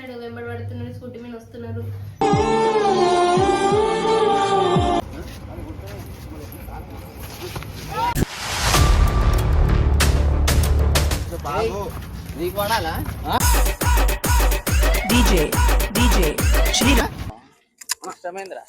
Side వెంబడి పడుతున్నారు, scooty మీద వస్తున్నారు. నీకు వాడాలా డీజే శ్రీరా ఇష్టమైందిరా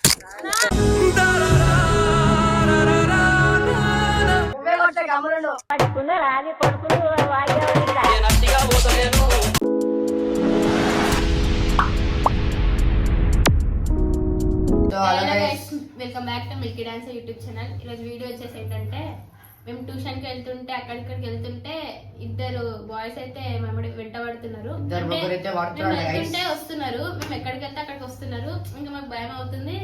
welcome back to milky dance YouTube channel. ఈరోజు వీడియో వచ్చేసి ఏంటంటే, మేము ట్యూషన్కి వెళ్తుంటే అక్కడిక్కడికి వెళ్తుంటే ఇద్దరు బాయ్స్ అయితే మమ్మల్ని వెంట పడుతున్నారు. వెళ్తుంటే వస్తున్నారు, మేము ఎక్కడికి వెళ్తే అక్కడికి వస్తున్నారు. ఇంకా మాకు భయం అవుతుంది.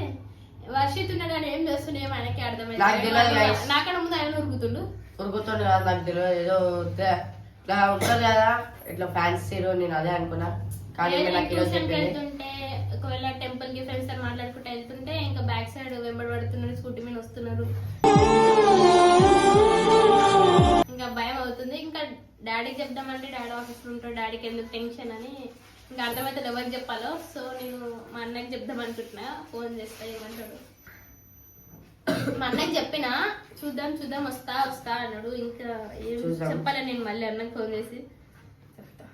వర్షిత్ ఉన్నాడు కానీ ఏం చేస్తున్నాయో ఆయనకి అర్థమైంది. నాకన్నా ముందు ఆయన ఉరుకుతుండే కదా, నాకు తెలియదు. ఏదో ఇట్లా ఉంటుంది కదా, ఇట్లా ఫ్యాన్సీ నేను అదే అనుకున్నా. కానీ ట్యూషన్కి వెళ్తుంటే ఒకవేళ టెంపుల్ కి ఫ్రెండ్స్ తో మాట్లాడుకుంటూ వెళ్తుంటే ఇంకా బ్యాక్ సైడ్ వెంబడి పడుతున్నారు, స్కూటీ మీద వస్తున్నారు. ఇంకా భయం అవుతుంది. ఇంకా డాడీకి చెప్దామంటే డాడీ ఆఫీస్ లో ఉంటాడు, డాడీకి ఎందుకు టెన్షన్ అని ఇంకా అర్థమైతే ఎవరికి చెప్పాలో. సో నేను మా అన్నకి చెప్దాం అనుకుంటున్నా, ఫోన్ చేస్తా ఏమంటాడు. మా అన్నకి చెప్పినా చూద్దాం వస్తా అన్నాడు. ఇంకా ఏం చెప్పాలి నేను మళ్ళీ అన్నకి ఫోన్ చేసి చెప్తా.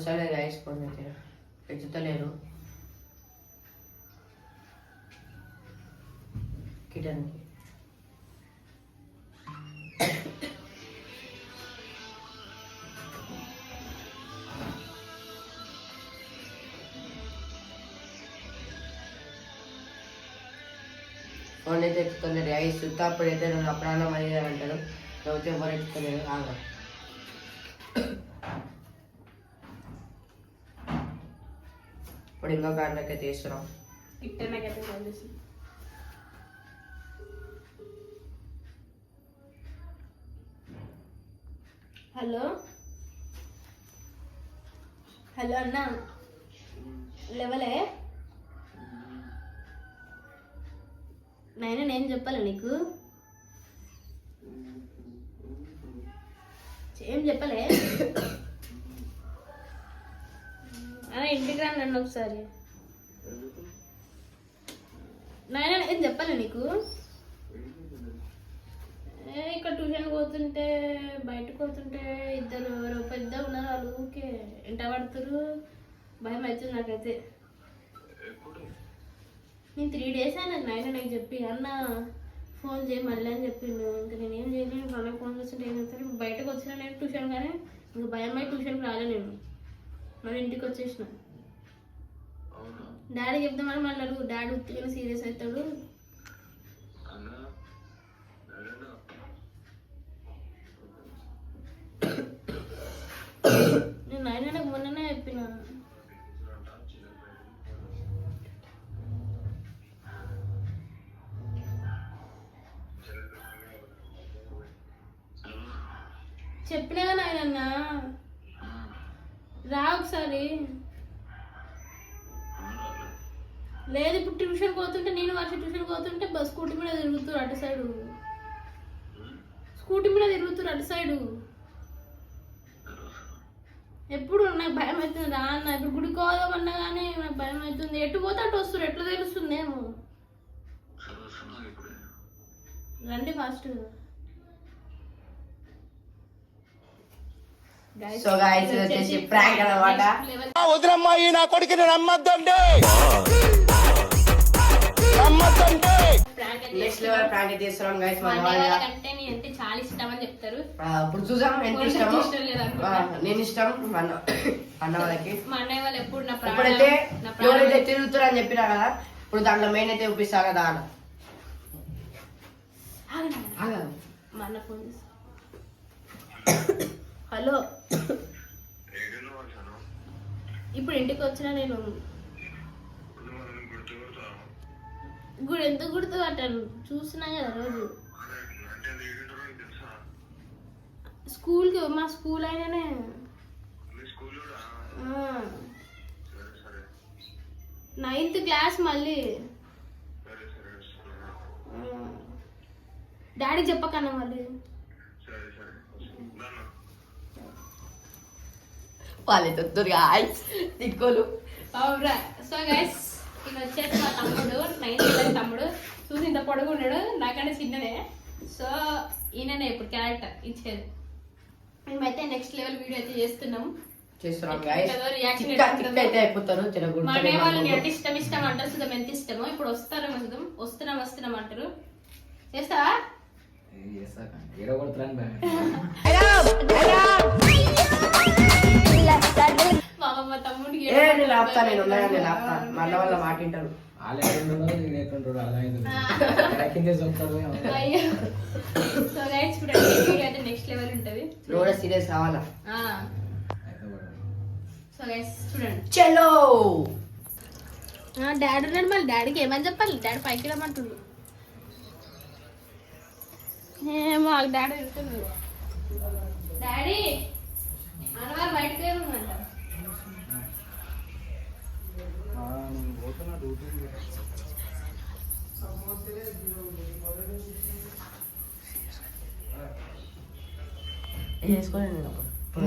సరే రైస్ కొన్ని పెంచుతలేరు కిటన్కి. ఫోన్ అయితే ఎత్తుతలేరు. రైస్ అప్పుడైతే నన్ను అప్రాణం అయ్యి అంటారు. లేకపోతే ఎవరు ఎత్తుతలేరు. ఇప్పుడు ఇంకో కారణకే తీస్తున్నాం. హలో అన్న, లేవలే నాయన, నేను చెప్పాలా నీకు? ఏం చెప్పలే అలా ఇంటికి రా నన్ను ఒకసారి. నాయన ఏం చెప్పాలి నీకు? ఇక్కడ ట్యూషన్ పోతుంటే బయటకు పోతుంటే ఇద్దరు ఎవరో పెద్ద ఉన్నారు, వాళ్ళు ఊకే ఎంట పడుతురు. భయం అవుతుంది నాకైతే. నేను 3 days అయినా నాయన నాకు చెప్పి అన్న ఫోన్ చేయి మళ్ళీ అని చెప్పిండు. ఇంకా నేనేం చేయలేను. అన్నకు ఫోన్ చేస్తుంటే ఏం చేస్తాను. బయటకు వచ్చిన నేను ట్యూషన్ కానీ ఇంకా భయం అయి ట్యూషన్కి రాలే. నేను మళ్ళీ ఇంటికి వచ్చేసిన. డాడీ చెప్దామని మళ్ళీ అడుగు. డాడీ ఉత్తిగా సీరియస్ అవుతాడు. నేను నాయన నాకు మొన్ననే చెప్పిన. చెప్పినా నాయన రా ఒకసారి. లేదు ఇప్పుడు ట్యూషన్ పోతుంటే నేను ట్యూషన్ పోతుంటే బస్ స్కూటీ మీద తిరుగుతురు అటు సైడు. స్కూటీ మీద తిరుగుతురు అటు సైడు. ఎప్పుడు నాకు భయం అవుతుంది. రా అన్న, ఇప్పుడు గుడికి పోదామన్నా కానీ నాకు భయం అవుతుంది. ఎటు పోతే అటు వస్తారు, ఎట్లా తెలుస్తుంది ఏమో. రండి ఫాస్ట్. సో గైస్ వచ్చేసి ప్రాంక్ అన్నమాట. వదిలమ్మాయి నా కొడుకుని నమ్మద్దండి. నెక్స్ట్ లెవెల్ ప్రాంక్ చేస్తున్నాం గైస్. అంటే నేను అంటే చాలా ఇష్టం అని చెప్తారు. ఇప్పుడు చూసాం ఎంత ఇష్టమో. నేను ఇష్టం అన్న వాళ్ళకి. మా అన్నయ్య వాళ్ళు ఎప్పుడు నా ఇప్పుడైతే ఎవరైతే తిరుగుతారు అని చెప్పినా కదా, ఇప్పుడు దాంట్లో మెయిన్ అయితే చూపిస్తా కదా అన్న. మా అన్న ఫోన్ చేసి హలో ఇప్పుడు ఇంటికి వచ్చినా నేను గుడి ఎందుకు గుర్తు పట్టాను చూసినా కదా రోజు స్కూల్కి మా స్కూల్ అయినానే 9th క్లాస్ మళ్ళీ. డాడీ చెప్పకన్నా మళ్ళీ. వాళ్ళే తొత్తురు గాయ్స్ తిక్కోలు. అవురా. సో గైస్ ఈయన వచ్చేసి మా తమ్ముడు, 9th క్లాస్ తమ్ముడు. చూసి ఇంత పొడుగు ఉన్నాడు, నాకంటే చిన్ననే. సో ఈయననే ఇప్పుడు క్యారెక్టర్ ఇచ్చేది. మేమైతే నెక్స్ట్ లెవెల్ వీడియో అయితే చేస్తున్నాము. చేస్తున్నాం గాయ్స్. రియాక్షన్ అయితే అయిపోతారు తినకూడదు. మా వాళ్ళు అంటే ఇష్టం అంటారు. సుధం ఎంత ఇష్టమో ఇప్పుడు వస్తారేమో. సుధం వస్తున్నాం అంటారు. చేస్తావా? బాబా మా తమ్ముడికి నేను ఆపుతా, నేను ఆపుతా. మళ్ళీ వాళ్ళ మాట వింటారు. సో గైస్ చూడండి వీడియో అయితే నెక్స్ట్ లెవెల్ ఉంటది. కూడా సీరియస్ రావాలా? సో గైస్ చూడండి. చలో. డాడీ ఉన్నాడు, మళ్ళీ డాడీకి ఏమని చెప్పాలి? డాడీ పైకి రమ్మంటుండు. ఏమో డాడీ వెళ్తున్నాడు. డాడీ అనవారు బయటకు ఏమంట. వేసుకోండి నేను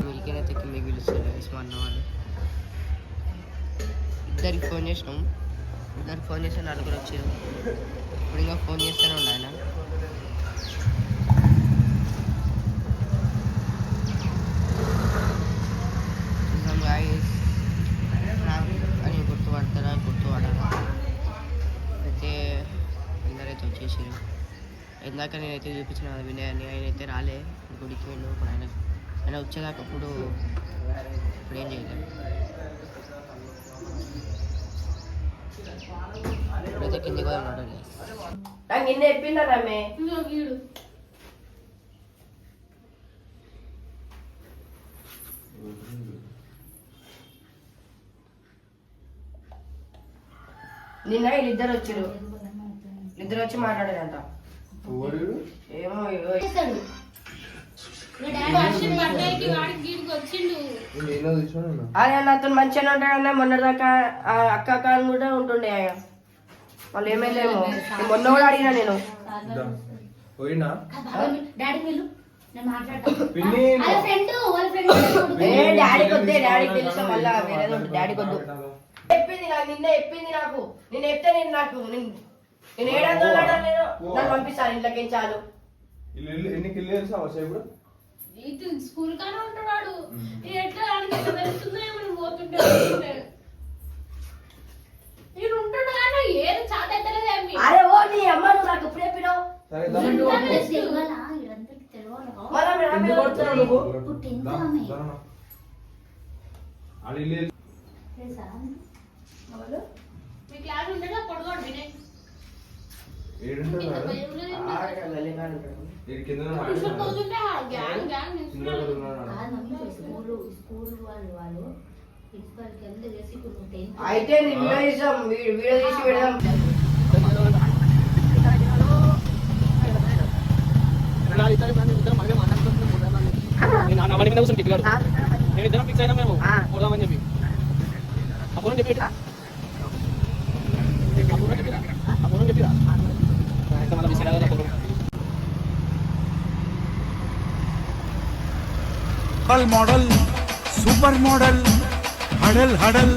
మీకైతే మీకు పిలుస్తారు మా అన్న వాళ్ళు. ఇద్దరికి ఫోన్ చేసినాం. ఇద్దరికి ఫోన్ చేస్తే నలుగురు వచ్చారు. ఇప్పుడు ఇంకా ఫోన్ చేస్తూనే ఉండు ఆయన. అని గుర్తుపడతారా గుర్తుపడాలా అయితే అందరైతే వచ్చేసారు. ఇందాక నేనైతే చూపించిన వినయాన్ని ఆయన అయితే రాలే గుడికి వెళ్ళు. ఇప్పుడు ఆయన వచ్చేదాకా ఇప్పుడు ఏం చేయలేదు. ఇప్పుడైతే కింది కూడా ఉన్నాడు. నాకు నిన్న చెప్పిందా రమ్మే వీడు నిన్న వీళ్ళిద్దరు వచ్చారు. ఇద్దరు వచ్చి మాట్లాడారంట. ఏమో అదే నాతో మంచిగానే ఉంటాడన్నా. మొన్నదాకా అక్క కాని కూడా ఉంటుండే ఆయన. వాళ్ళు ఏమైందేమో మొన్న కూడా అడిగినా నేను. డాడీకి వద్దే, డాడీకి తెలుసా మళ్ళా వేరేది ఉంటుంది. డాడీకి వద్దు చెప్పింది నాకు, నిన్న చెప్పింది నాకు. నేను చెప్తే నేను నాకు నేను ఏడాది నన్ను పంపిస్తాను ఇంట్లోకి చాలు. స్కూల్ కానే ఉంటాడు. ఎట్లా తెలుస్తుందో ఏమో పోతుంటాడు. నేను ఉంటాడు కానీ ఏది చాత ఎత్తలేదు. అరే ఓ నీ అమ్మ నువ్వు నాకు ఎప్పుడు చెప్పినావు? మీ క్లాస్ ఉంటాడా పొడగోడు వినయ్. అయితే వీడియో తీసాం, వీడియో తీసి పెడదాం. ఇద్దరం ఫిక్స్ అయినా మేము పోదామని చెప్పి అప్పుడు చెప్పి मॉडल सुपर मॉडल हडल हडल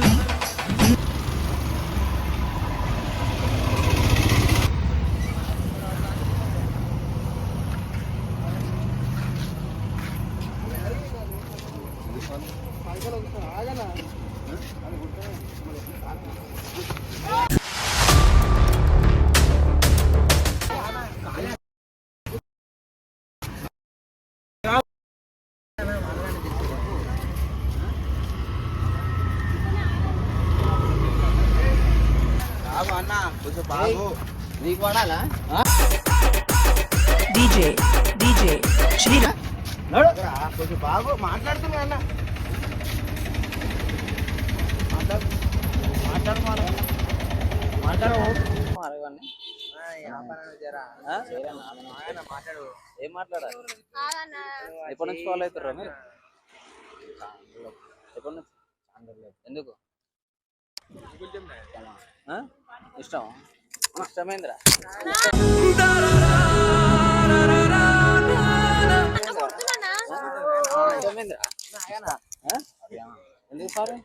నీకు వాడాలా DJ Shriram. కొంచెం బాగు మాట్లాడుతున్నా అన్న మాట్లాడు. ఏం మాట్లాడాలి? ఎప్పటి నుంచి ఫాలో అవుతారా మీరు? ఎప్పటి నుంచి? ఎందుకు ఇష్టం ఇష్టమేంద్రా ఇష్టమేంద్రా ఎందుకు సారీ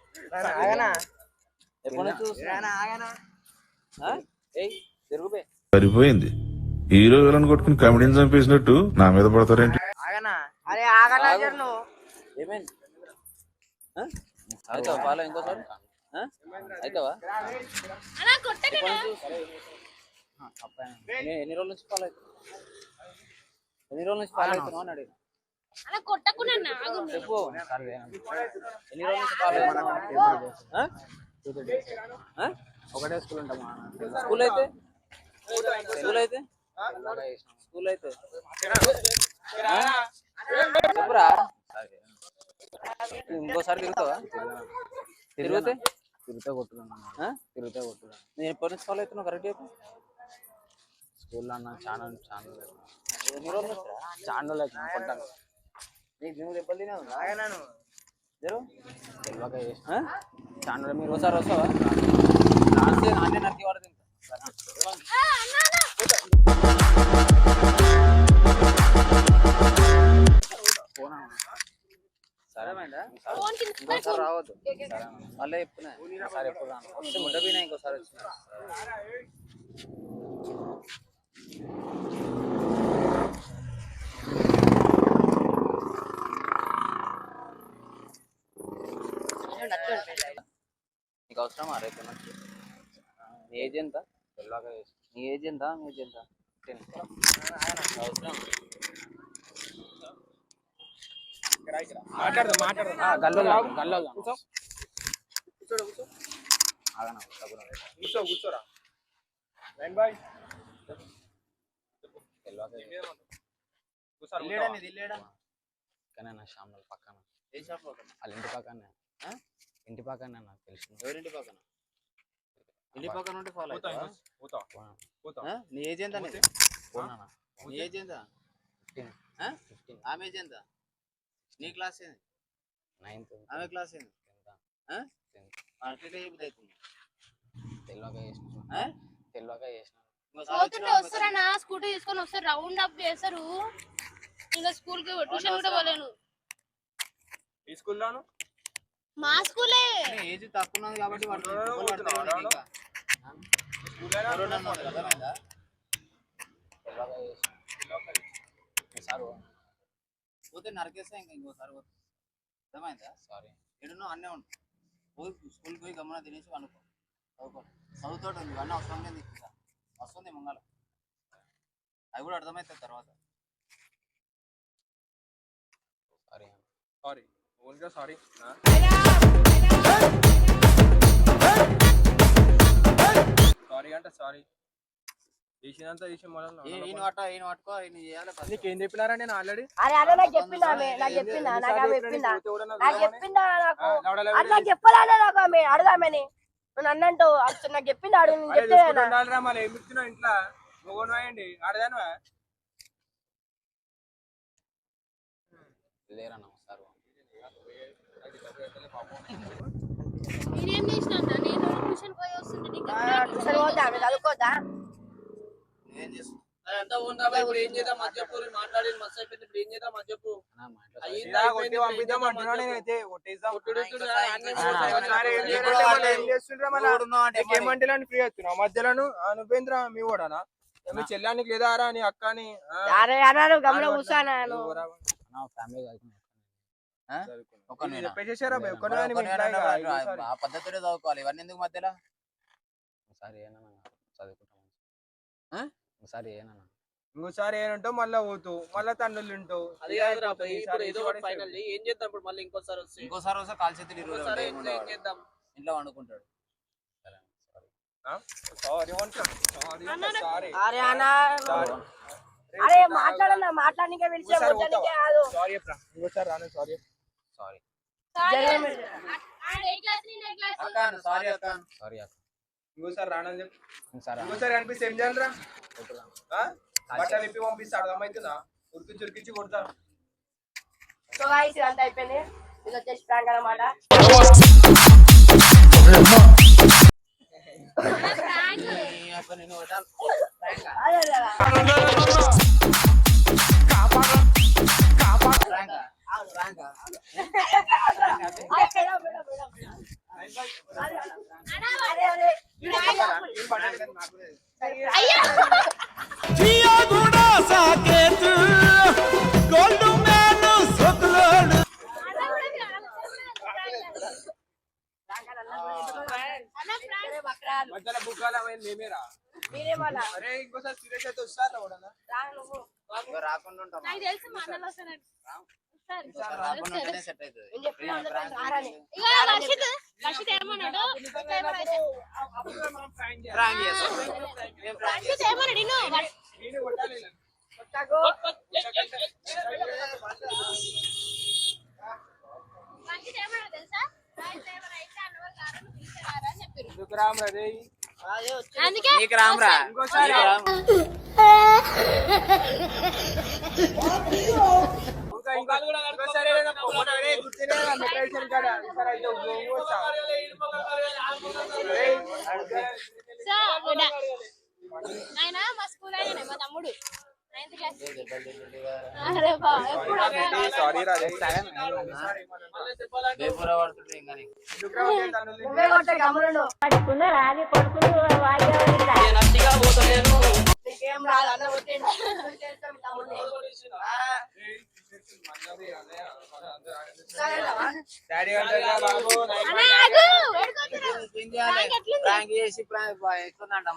ఎప్పుడు చూస్తున్నా తిరుగుపోయి సరిపోయింది. హీరో విలన్ కొట్టుకుని కమెడీని చంపేసినట్టు నా మీద పడతారేంటి? అరే ఆగనా జర్ను ఏమైంది అవుతావా ఫాలో ఇంకోసారి అవుతావా అలా కొట్టకనా ఎన్ని రోజుల నుంచి ఫాలో అవుతావు ఎన్ని రోజుల నుంచి ఫాలో అవుతున్నావు అని అడిగిన అలా కొట్టకున్నా ఆగు చెప్పు ఎన్ని రోజుల నుంచి ఫాలో అవుతున్నావు ఒకటే స్కూల్ ఉంటామా స్కూల్ అయితే స్కూల్ అయితే స్కూల్ అయితే చెప్పురా ఇంకోసారి తిరుగుతావా తిరిగితే తిరుగుతా కొట్టుకున్నా తిరుగుతా కొట్టుకున్నా నేను ఎప్పటి నుంచి ఫాలో అవుతున్నావు కరెక్ట్ చెప్పు స్కూల్లో అన్న ఛానల్ ఎన్ని రోజులు ఛానల్ కొట్టాను నీకు నువ్వు దెబ్బలు తినేవు జరు తెలియక చేసిన ఛానల్ మీరు ఒకసారి వస్తావా నాన్నే నరికి వాడు తింటా సరేమైందా ఇంకోసారి రావద్దు మళ్ళీ చెప్తున్నా సరే ఎప్పుడు రాను వస్తే ముట్టపోయినా ఇంకోసారి వచ్చిన నీకు అవసరమా రేపు నీ ఏజ్ ఎంత నీ ఏజ్ ఎంత మీ ఏజ్ ఎంత అవసరం గల్లో కూర్చోరా కానీ నా షామ్ల పక్కన ఏ షాప్ వాళ్ళ ఇంటి పక్కన ఇంటి పక్కన నాకు తెలుసు ఎవరింటి పక్కన ఇంటి పక్కన ఉంటే ఫాలో నీ ఏజ్ ఎంత నీ ఏజ్ ఎంత 15 ఆమె ఏజ్ ఎంత నీ క్లాస్ ఏంది 9th ఆమె క్లాస్ ఏంది 10th తెలియక చేసిన వస్తారా స్కూటీ తీసుకొని వస్తారు రౌండ్ అప్ చేస్తారు ఇంకా స్కూల్ కి ట్యూషన్ కూడా పోలేను ఈ స్కూల్లోను మా స్కూలే ఏజ్ తక్కువ ఉన్నది కాబట్టి పోతే నరికేస్తా ఇంకా ఇంకోసారి అర్థమైందా సారీ ఎడున్నో అన్నీ ఉంటాయి పోయి స్కూల్కి పోయి గమనం తినేసి అనుకో చదువుకో చదువుతోటి ఉంది ఇవన్నీ అవసరం లేదు వస్తుంది ముంగల అవి కూడా అర్థమవుతుంది తర్వాత సారీ సారీ ఓన్గా సారీ సారీ అంటే సారీ చేసినంత చేసి ఈయన పట్టుకో ఈయన చేయాలి నీకేం చెప్పినారా నేను ఆల్రెడీ అరే అన్న నాకు చెప్పిందా ఆమె నాకు చెప్పిందా నాకు ఆమె చెప్పిందా నాకు చెప్పిందా నాకు అట్లా చెప్పాలనే నాకు ఆమె అడగామని నువ్వు అన్నంటూ అసలు నాకు చెప్పింది అడుగు నేను చెప్తే మళ్ళీ ఏమి ఇస్తున్నావు ఇంట్లో నువ్వు కొనవాయండి ఆడదాను లేరన్నా సార్ నేనేం చేసినా నేను ట్యూషన్ పోయి వస్తుంటే ట్యూషన్ పోతే ఆమె చదువుకోదా ఏం చేస్తావు ఇప్పుడు ఏం చేద్దాం మధ్య మాట్లాడి మస్తు అయిపోయింది ఇప్పుడు ఏం చేద్దాం మధ్య ఫ్రీ అవుతున్నావు మధ్యలో నువ్వేంద్రా మీ కూడానా మీ చెల్లానికి లేదా రా నీ అక్కని అరే అన్నారు గమనం కూర్చోను చెప్పేసేసారా పద్ధతిలో చదువుకోవాలి ఇవన్నీ ఎందుకు మధ్యలో ఒకసారి చదువుకుంటాం ఒకసారి ఇంకోసారి ఏంటో మళ్ళా పోతావు మళ్ళా తండ్రులు ఉంటావు ఏం చేద్దాం ఇప్పుడు మళ్ళీ ఇంకోసారి వస్తే కాల్ చేతులు ఇంట్లో వండుకుంటాడు అరే అన్న అరే మాట్లాడన్నా మాట్లాడనికే పిలిచా కాదు ఇంకోసారి రాను సారీ సారీ సారీ సారీ ఇంకోసారి రానని చెప్పి ఇంకోసారి అనిపిస్తే ఏం చేయాలరా బట్టలు ఇప్పి పంపిస్తే అర్థమవుతుందా ఉరికి చురికించి కొడతాను సో గాయ్స్ ఇదంతా అయిపోయింది ఇది వచ్చేసి ప్రాంక్ అన్నమాట నేను కొట్టాలి. అదే కదా. ప్రాంకా? ప్రాంకా? जिया घोड़ा साकेत गोल्ड मैन सतलोड మధ్యలో బుక్కాల మేమేరా అరే ఇంకోసారి సీరియస్ అయితే వస్తాను కూడా ఇంకా రాకుండా ఉంటాం. నాకు తెలిసి మా అన్నలు వస్తారని. రాకుండా ఉంటేనే సెట్ అవుతుంది. ఇక వర్షిత్ ఏమన్నాడు? ప్రాంక్ చేస్తాం. వర్షిత్ ఏమన్నాడు? నేను కొట్టాలి వర్షిత్ ఏమన్నాడు తెలుసా? అయితే అన్నవాళ్ళు కారణం పిలిచారా అని చెప్పారు. ఎందుకు రామ్రా రే అందుకే నీకు రామ్రా. ఇంకోసారి నీకు రామ్. ఇంకోసారి గుర్తులే మెట్రైజేషన్ కాడ ఈసారి అయితే వచ్చా సో ఆయన మా స్కూల్ ఆయన మా తమ్ముడు 9th క్లాస్. అరే బా ఎప్పుడు సారీ రా బేపూర పడుతుంటే ఇంకా నీకు. నువ్వే కొట్టే గమనుండు. నీకేం రాదు అన్న కొట్టేయండి. తమ్ముడిని. డాడీ అంటే బాబు అన్నా ఆగు. ఏం చేయాలి? ప్రాంక్ చేసి ప్రాంక్ ఎట్లుందంట